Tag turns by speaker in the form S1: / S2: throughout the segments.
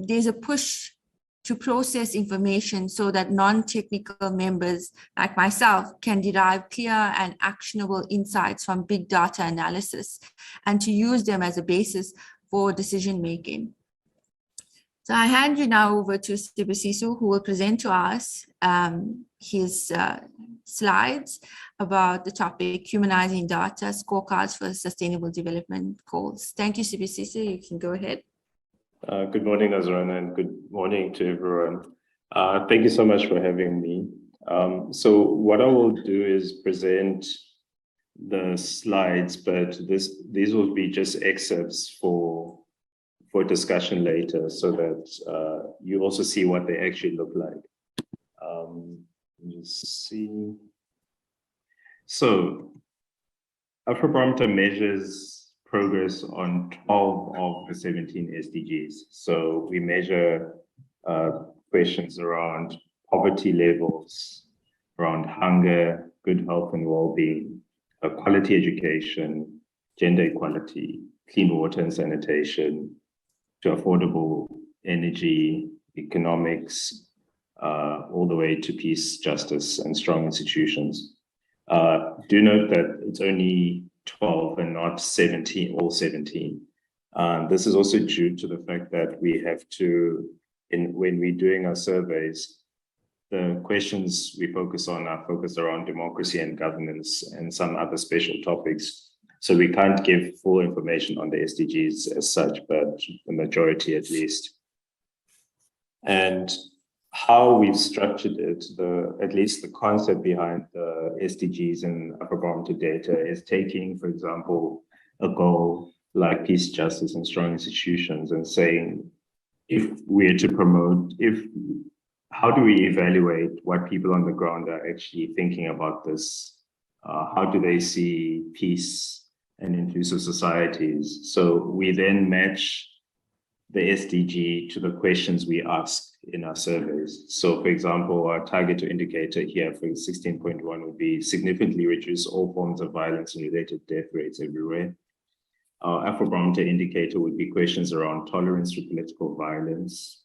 S1: there's a push to process information so that non-technical members like myself can derive clear and actionable insights from big data analysis and to use them as a basis for decision making. So I hand you now over to Sibusiso, who will present to us his slides about the topic Humanizing Data, Scorecards for Sustainable Development Goals. Thank you, Sibusiso. You can go ahead.
S2: Good morning, Nazrana, and good morning to everyone. Thank you so much for having me. So what I will do is present the slides, but these will be just excerpts for discussion later, so that you also see what they actually look like. Just see. So Afrobarometer measures progress on 12 of the 17 SDGs. So we measure questions around poverty levels, around hunger, good health and well-being, quality education, gender equality, clean water and sanitation, to affordable energy, economics, all the way to peace, justice, and strong institutions. Do note that it's only 12 and not 17, all 17. This is also due to the fact that we have to, when we're doing our surveys, the questions we focus on are focused around democracy and governance and some other special topics. So we can't give full information on the SDGs as such, but the majority at least. And how we've structured it, at least the concept behind the SDGs and Afrobarometer data is taking, for example, a goal like peace, justice, and strong institutions and saying, if we're to promote, how do we evaluate what people on the ground are actually thinking about this? How do they see peace and inclusive societies? So we then match the SDG to the questions we ask in our surveys. So for example, our target or indicator here for 16.1 would be significantly reduce all forms of violence and related death rates everywhere. Our Afrobarometer indicator would be questions around tolerance for political violence,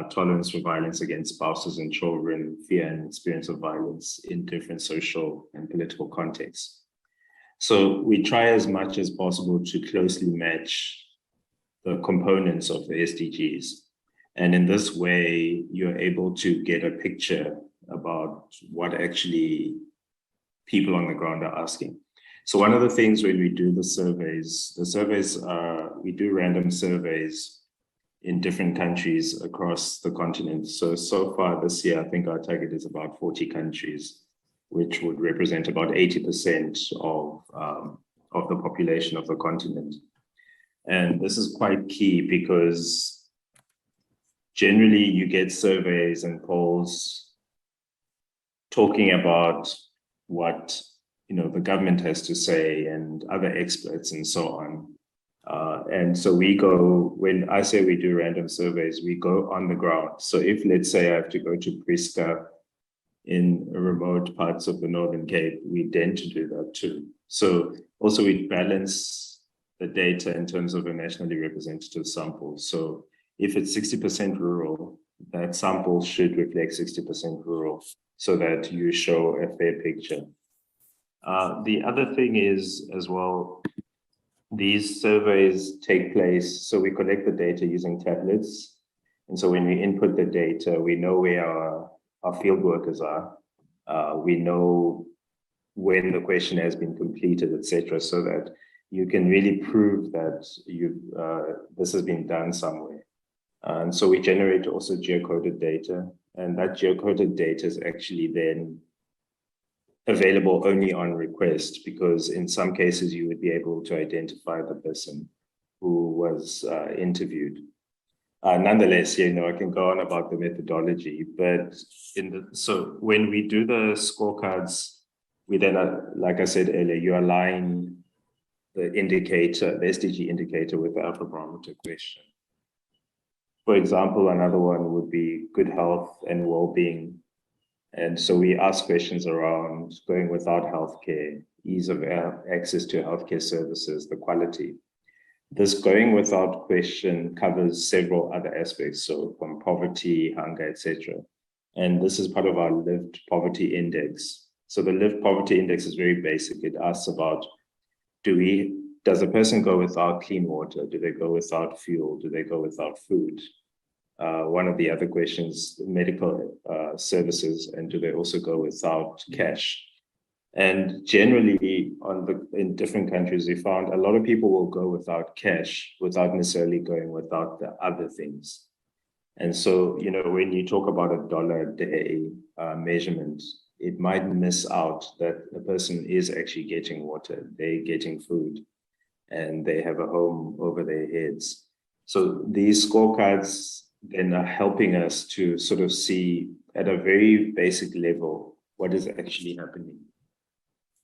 S2: tolerance for violence against spouses and children, fear and experience of violence in different social and political contexts. So we try as much as possible to closely match the components of the SDGs. And in this way, you're able to get a picture about what actually people on the ground are asking. So one of the things when we do the surveys we do random surveys in different countries across the continent. So far this year, I think our target is about 40 countries, which would represent about 80% of the population of the continent. And this is quite key because generally you get surveys and polls talking about what the government has to say and other experts and so on. And so when I say we do random surveys, we go on the ground. So if, let's say, I have to go to Priska in remote parts of the Northern Cape, we tend to do that too. So also we balance the data in terms of a nationally representative sample. So if it's 60% rural, that sample should reflect 60% rural so that you show a fair picture. The other thing is as well, these surveys take place, so we collect the data using tablets. And so when we input the data, we know where our field workers are. We know when the question has been completed, etc., so that you can really prove that this has been done somewhere. And so we generate also geocoded data, and that geocoded data is actually then available only on request, because in some cases you would be able to identify the person who was interviewed. Nonetheless, I can go on about the methodology, but so when we do the scorecards, we then, like I said earlier, you align the indicator, the SDG indicator, with the Afrobarometer question. For example, another one would be good health and well-being. And so we ask questions around going without healthcare, ease of access to healthcare services, the quality. This going without question covers several other aspects, so from poverty, hunger, etc. And this is part of our lived poverty index. So the lived poverty index is very basic. It asks about, does a person go without clean water? Do they go without fuel? Do they go without food? One of the other questions, medical services, and do they also go without cash? And generally, in different countries, we found a lot of people will go without cash without necessarily going without the other things. And so, when you talk about $1 a day measurement, it might miss out that a person is actually getting water, they're getting food, and they have a home over their heads. So these scorecards then are helping us to sort of see at a very basic level what is actually happening,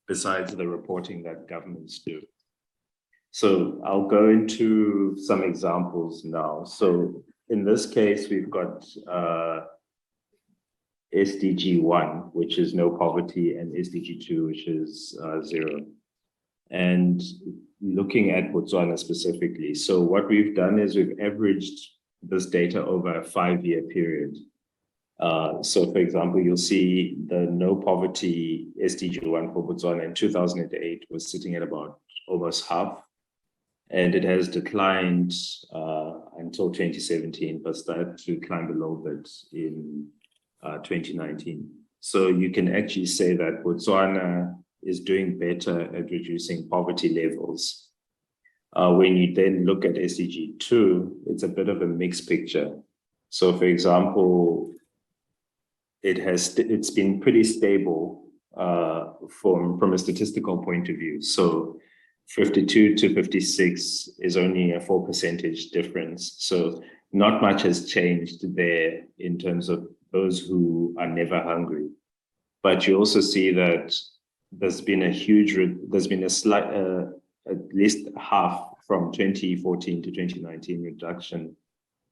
S2: besides the reporting that governments do. So I'll go into some examples now. So in this case, we've got SDG 1, which is no poverty, and SDG 2, which is 0. And looking at Botswana specifically, so what we've done is we've averaged this data over a 5-year period. So for example, you'll see the no poverty SDG 1 for Botswana in 2008 was sitting at about almost half. And it has declined until 2017, but started to climb a little bit in 2019. So you can actually say that Botswana is doing better at reducing poverty levels. When you then look at SDG 2, it's a bit of a mixed picture. So for example, it's been pretty stable from a statistical point of view. So 52 to 56 is only a 4% difference. So not much has changed there in terms of those who are never hungry. But you also see that there's been a slight, at least half from 2014 to 2019 reduction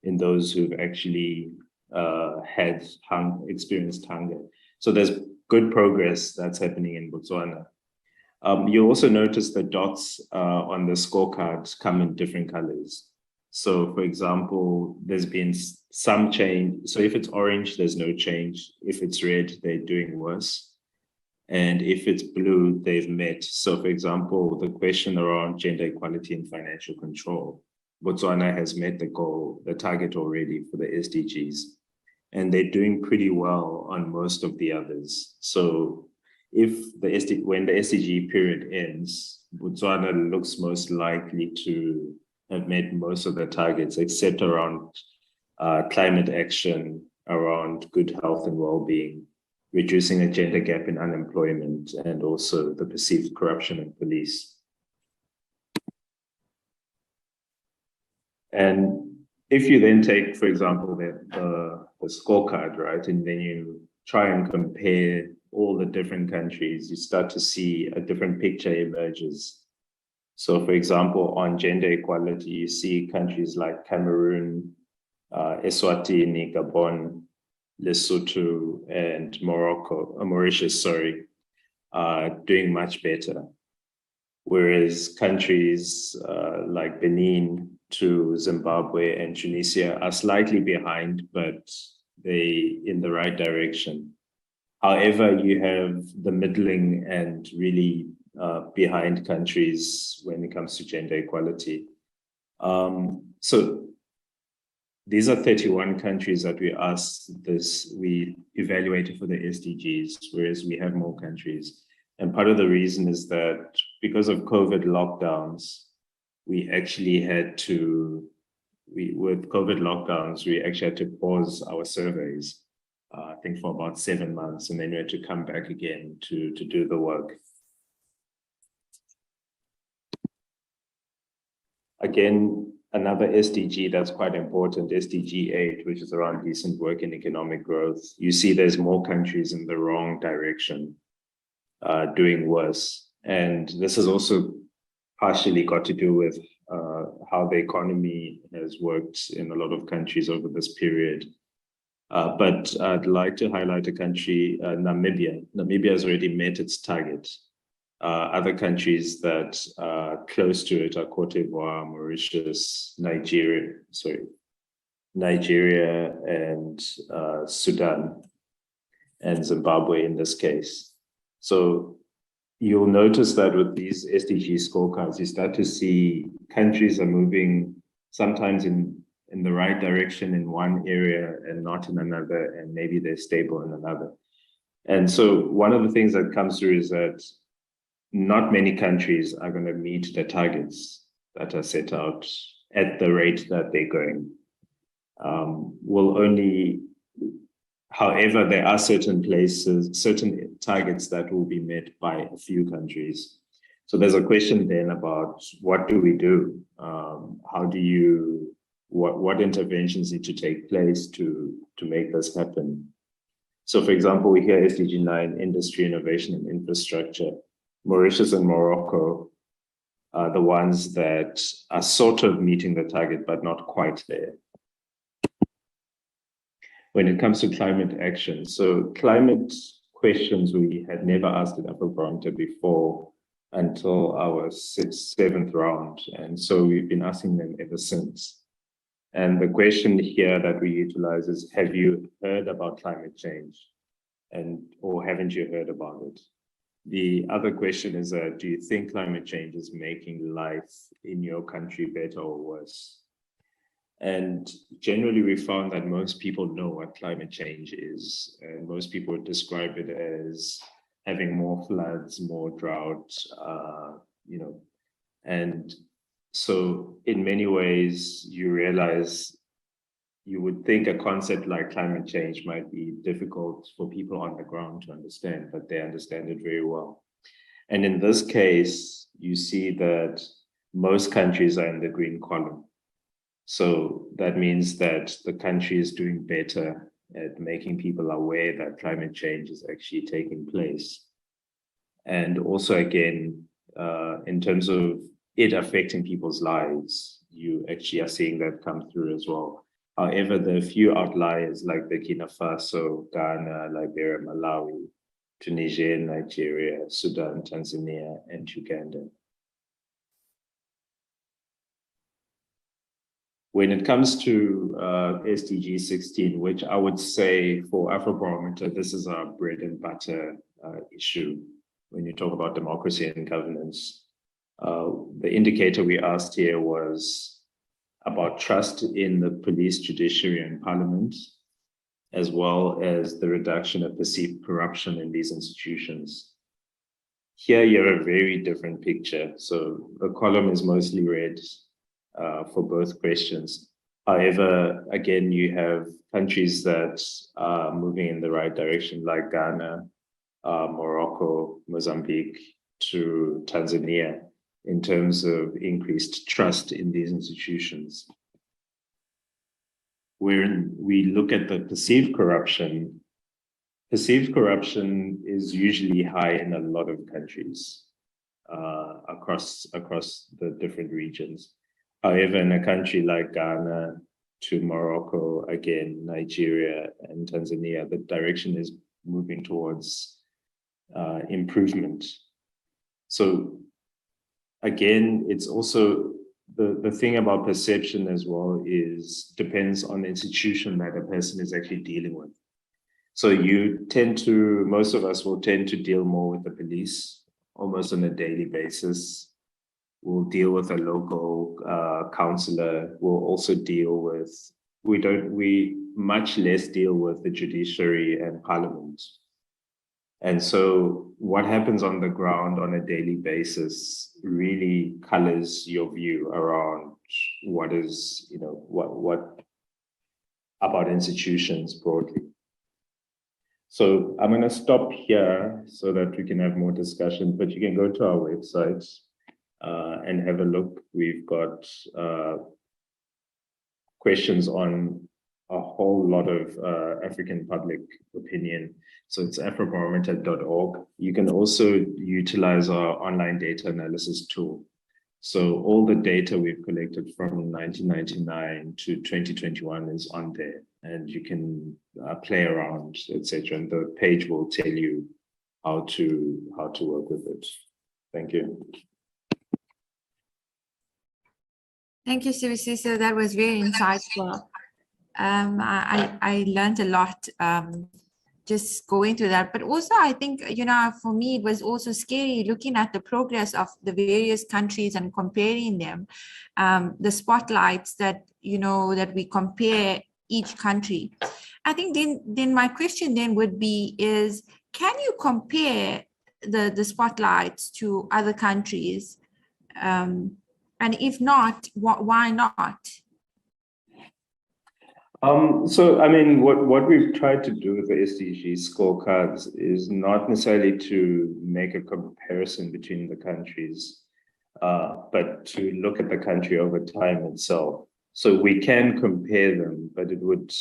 S2: in those who've actually experienced hunger. So there's good progress that's happening in Botswana. You also notice the dots on the scorecard come in different colors. So for example, there's been some change. So if it's orange, there's no change. If it's red, they're doing worse. And if it's blue, they've met. So for example, the question around gender equality and financial control, Botswana has met the target already for the SDGs. And they're doing pretty well on most of the others. So when the SDG period ends, Botswana looks most likely to have met most of the targets, except around climate action, around good health and well-being, reducing a gender gap in unemployment, and also the perceived corruption in police. And if you then take, for example, the scorecard, right, and then you try and compare all the different countries, you start to see a different picture emerges. So for example, on gender equality, you see countries like Cameroon, Eswatini, Gabon, Lesotho, and Mauritius, doing much better. Whereas countries like Benin to Zimbabwe and Tunisia are slightly behind, but they in the right direction. However, you have the middling and really behind countries when it comes to gender equality. So these are 31 countries that we evaluated for the SDGs, whereas we have more countries. And part of the reason is that because of COVID lockdowns, we actually had to pause our surveys, I think for about 7 months, and then we had to come back again to do the work. Again, another SDG that's quite important, SDG 8, which is around decent work and economic growth. You see there's more countries in the wrong direction, doing worse. And this has also partially got to do with how the economy has worked in a lot of countries over this period. But I'd like to highlight a country, Namibia. Namibia has already met its target. Other countries that are close to it are Cote d'Ivoire, Mauritius, Nigeria and Sudan and Zimbabwe in this case. So you'll notice that with these SDG scorecards, you start to see countries are moving sometimes in the right direction in one area and not in another, and maybe they're stable in another. And so one of the things that comes through is that not many countries are going to meet the targets that are set out at the rate that they're going. However, there are certain places, certain targets that will be met by a few countries. So there's a question then about what do we do? What interventions need to take place to make this happen? So for example, we hear SDG 9, industry, innovation, and infrastructure. Mauritius and Morocco are the ones that are sort of meeting the target, but not quite there. When it comes to climate action, so climate questions we had never asked at Afrobarometer before until our seventh round. And so we've been asking them ever since. And the question here that we utilize is, have you heard about climate change? Or haven't you heard about it? The other question is, do you think climate change is making life in your country better or worse? And generally, we found that most people know what climate change is, and most people would describe it as having more floods, more drought, and so in many ways, you realize you would think a concept like climate change might be difficult for people on the ground to understand, but they understand it very well. And in this case, you see that most countries are in the green column. So that means that the country is doing better at making people aware that climate change is actually taking place. And also, again, in terms of it affecting people's lives, you actually are seeing that come through as well. However, there are a few outliers like Burkina Faso, Ghana, Liberia, Malawi, Tunisia, Nigeria, Sudan, Tanzania, and Uganda. When it comes to SDG 16, which I would say for Afrobarometer, this is our bread and butter issue when you talk about democracy and governance. The indicator we asked here was about trust in the police, judiciary, and parliament, as well as the reduction of perceived corruption in these institutions. Here you have a very different picture. So the column is mostly red for both questions. However, again, you have countries that are moving in the right direction, like Ghana, Morocco, Mozambique, to Tanzania, in terms of increased trust in these institutions. When we look at the perceived corruption is usually high in a lot of countries across the different regions. However, in a country like Ghana to Morocco, again, Nigeria and Tanzania, the direction is moving towards improvement. So again, it's also the thing about perception as well is depends on the institution that a person is actually dealing with. So most of us will tend to deal more with the police almost on a daily basis. We'll deal with a local councillor. We'll also deal with, we much less deal with the judiciary and parliament. And so what happens on the ground on a daily basis really colors your view around what is, what about institutions broadly. So I'm going to stop here so that we can have more discussion, but you can go to our website and have a look. We've got questions on a whole lot of African public opinion. So it's afrobarometer.org. You can also utilize our online data analysis tool. So all the data we've collected from 1999 to 2021 is on there, and you can play around, etc. And the page will tell you how to work with it. Thank you.
S1: Thank you, Sibusiso. That was very insightful. I learned a lot just going through that. But also, I think, for me, it was also scary looking at the progress of the various countries and comparing them. The spotlights that, that we compare each country. I think then my question then would be is, can you compare the spotlights to other countries? And if not, why not?
S2: So, I mean, what we've tried to do with the SDG scorecards is not necessarily to make a comparison between the countries, but to look at the country over time itself. So we can compare them, but it would,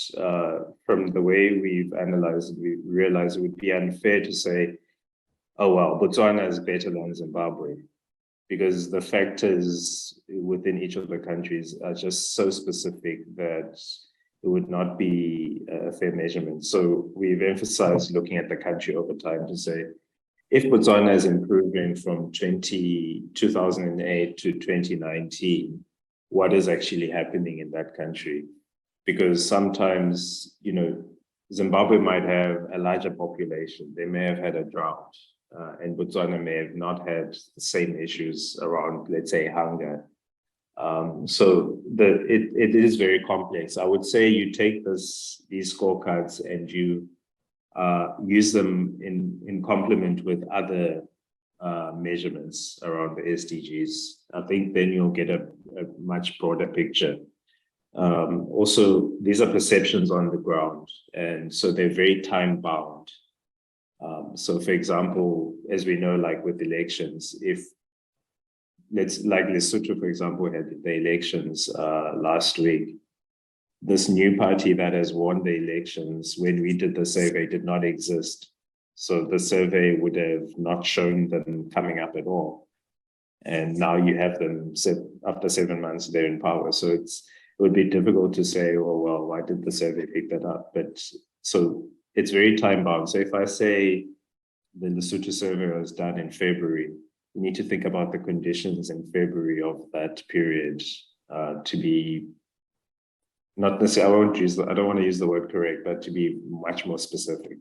S2: from the way we've analyzed it, we realize it would be unfair to say, oh, well, Botswana is better than Zimbabwe, because the factors within each of the countries are just so specific that it would not be a fair measurement. So we've emphasized looking at the country over time to say, if Botswana is improving from 2008 to 2019, what is actually happening in that country? Because sometimes, Zimbabwe might have a larger population. They may have had a drought, and Botswana may have not had the same issues around, let's say, hunger. So it is very complex. I would say you take these scorecards and you use them in complement with other measurements around the SDGs. I think then you'll get a much broader picture. Also, these are perceptions on the ground, and so they're very time bound. So for example, as we know, like with elections, like Lesotho, for example, had the elections last week. This new party that has won the elections, when we did the survey, did not exist. So the survey would have not shown them coming up at all. And now you have them after 7 months, they're in power. So it would be difficult to say, oh, well, why did the survey pick that up? But so it's very time bound. So if I say the Lesotho survey was done in February, you need to think about the conditions in February of that period to be not necessarily, I don't want to use the word correct, but to be much more specific.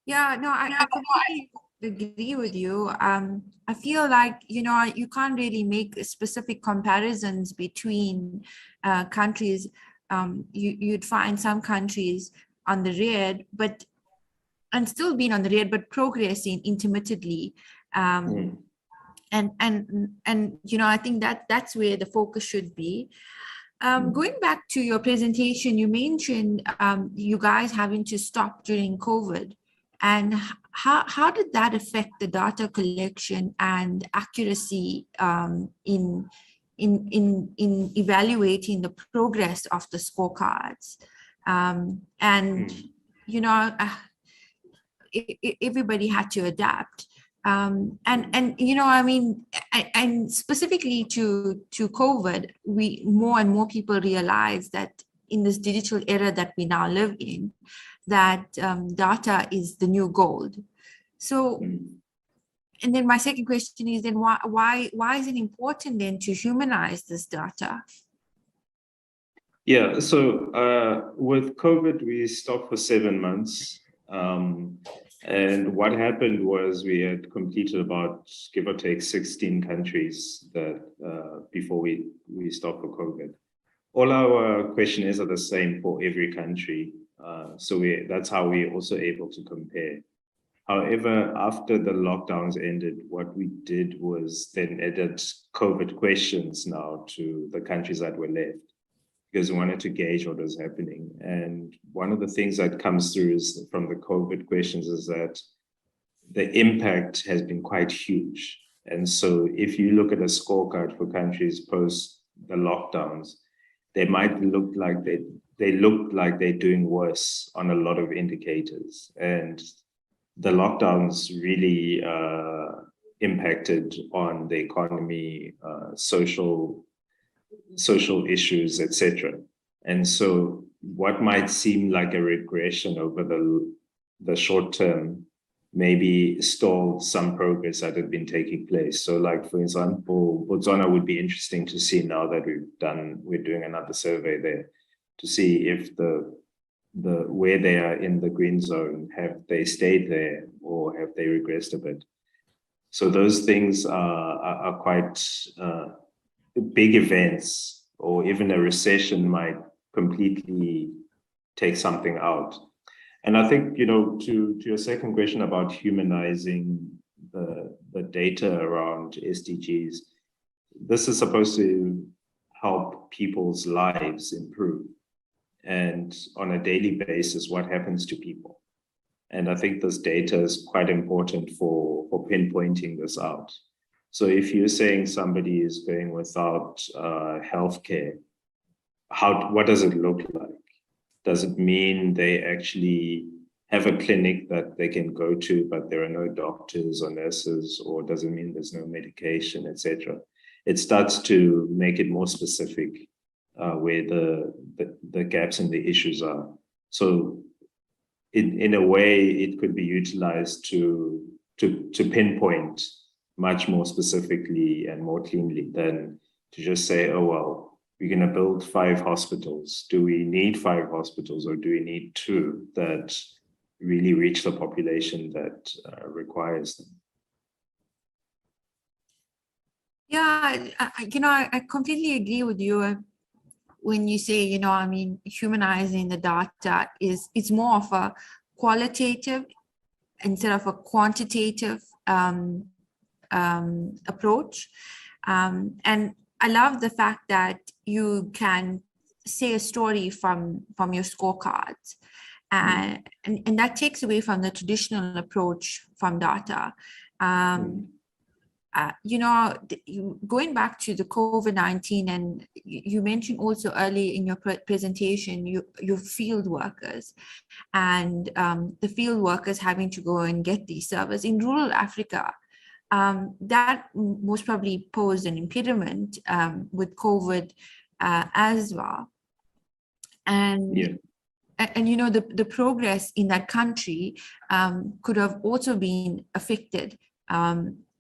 S1: Yeah, no, I completely agree with you. I feel like, you can't really make specific comparisons between countries. You'd find some countries on the red, and still being on the red, but progressing intermittently. And I think that's where the focus should be. Going back to your presentation, you mentioned you guys having to stop during COVID. And how did that affect the data collection and accuracy in evaluating the progress of the scorecards? Everybody had to adapt. And specifically to COVID, more and more people realize that in this digital era that we now live in, that data is the new gold. So, and then my second question is then why is it important then to humanize this data?
S2: Yeah, so with COVID, we stopped for 7 months. And what happened was we had completed about, give or take, 16 countries that before we stopped for COVID. All our questionnaires are the same for every country. So that's how we're also able to compare. However, after the lockdowns ended, what we did was then added COVID questions now to the countries that were left, because we wanted to gauge what was happening. And one of the things that comes through is from the COVID questions is that the impact has been quite huge. And so if you look at a scorecard for countries post the lockdowns, they might look like they're doing worse on a lot of indicators. And the lockdowns really impacted on the economy, social issues, etc. And so what might seem like a regression over the short term maybe stalled some progress that had been taking place. So like, for example, Botswana would be interesting to see now that we're doing another survey there to see if the where they are in the green zone, have they stayed there or have they regressed a bit? So those things are quite big events, or even a recession might completely take something out. And I think, to your second question about humanizing the data around SDGs, this is supposed to help people's lives improve. And on a daily basis, what happens to people. And I think this data is quite important for pinpointing this out. So if you're saying somebody is going without healthcare, what does it look like? Does it mean they actually have a clinic that they can go to, but there are no doctors or nurses, or does it mean there's no medication, etc.? It starts to make it more specific where the gaps and the issues are. So in a way, it could be utilized to pinpoint much more specifically and more cleanly than to just say, oh, well, we're going to build 5 hospitals. Do we need 5 hospitals, or do we need 2 that really reach the population that requires them?
S1: Yeah, I completely agree with you when you say, humanizing the data it's more of a qualitative instead of a quantitative approach. And I love the fact that you can say a story from your scorecards. And that takes away from the traditional approach from data. Going back to the COVID-19, and you mentioned also early in your presentation, your field workers and the field workers having to go and get these servers in rural Africa. That most probably posed an impediment with COVID as well. And
S2: yeah.
S1: And the progress in that country could have also been affected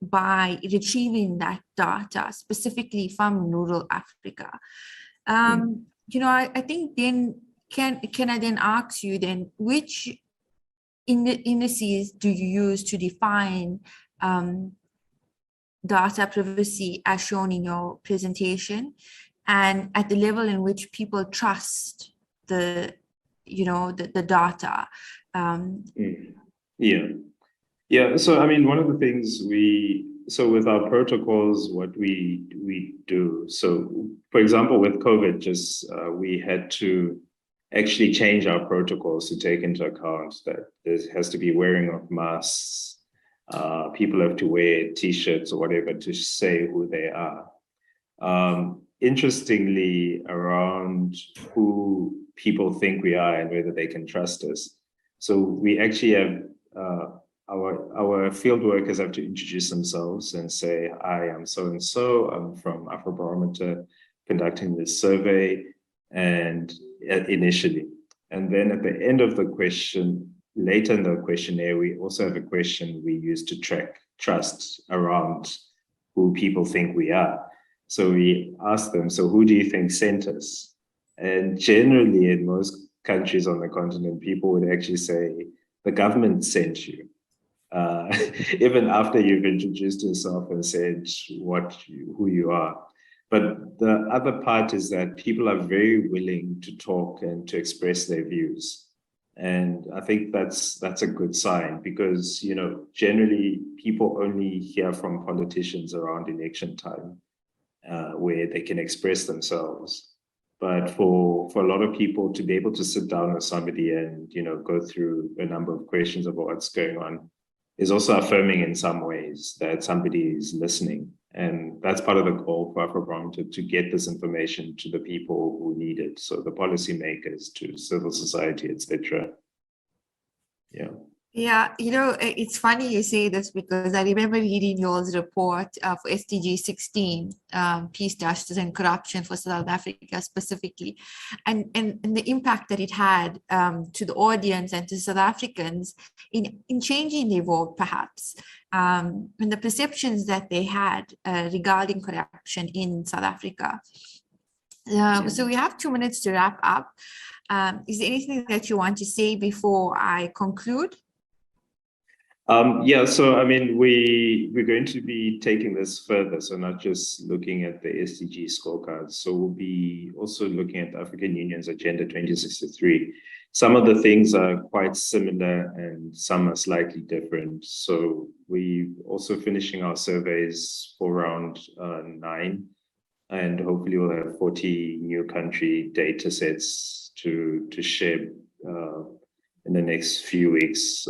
S1: by retrieving that data specifically from rural Africa. I think then can I then ask you then, which indices do you use to define data privacy as shown in your presentation, and at the level in which people trust the data?
S2: Yeah. So, I mean, one of the things with our protocols, what we do. So, for example, with COVID, we had to actually change our protocols to take into account that there has to be wearing of masks. People have to wear T-shirts or whatever to say who they are. Interestingly, around who people think we are and whether they can trust us. So we actually have our field workers have to introduce themselves and say, "I am so and so. I'm from Afrobarometer, conducting this survey," and initially, and then at the end of the question, later in the questionnaire, we also have a question we use to track trust around who people think we are. So we ask them, so who do you think sent us? And generally, in most countries on the continent, people would actually say, the government sent you. Even after you've introduced yourself and said who you are. But the other part is that people are very willing to talk and to express their views. And I think that's a good sign, because, generally people only hear from politicians around election time, where they can express themselves. But for a lot of people to be able to sit down with somebody and, go through a number of questions about what's going on is also affirming in some ways that somebody is listening. And that's part of the goal for Afrobarometer, to get this information to the people who need it. So the policymakers, to civil society, etc. Yeah.
S1: Yeah, it's funny you say this because I remember reading y'all's report for SDG 16, peace, justice, and corruption for South Africa specifically, and the impact that it had to the audience and to South Africans in changing their vote, perhaps, and the perceptions that they had regarding corruption in South Africa. So we have 2 minutes to wrap up. Is there anything that you want to say before I conclude?
S2: Yeah, so I mean, we're going to be taking this further, so not just looking at the SDG scorecards. So we'll be also looking at the African Union's Agenda 2063. Some of the things are quite similar and some are slightly different. So we're also finishing our surveys for round 9, and hopefully we'll have 40 new country data sets to share in the next few weeks.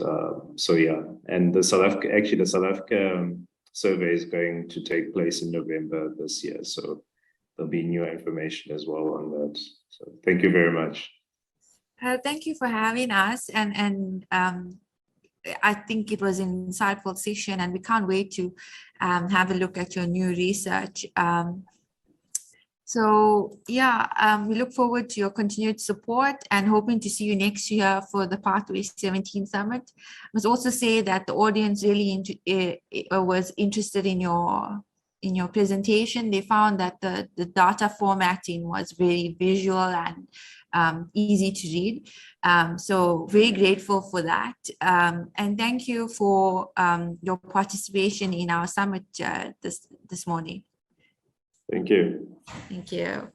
S2: So yeah, and the South Africa survey is going to take place in November this year. So there'll be new information as well on that. So thank you very much.
S1: Thank you for having us, and I think it was an insightful session, and we can't wait to have a look at your new research. So yeah, we look forward to your continued support and hoping to see you next year for the Pathway 17 Summit. I must also say that the audience really was interested in your presentation. They found that the data formatting was very visual and easy to read. So very grateful for that. And thank you for your participation in our summit this morning.
S2: Thank you.
S1: Thank you.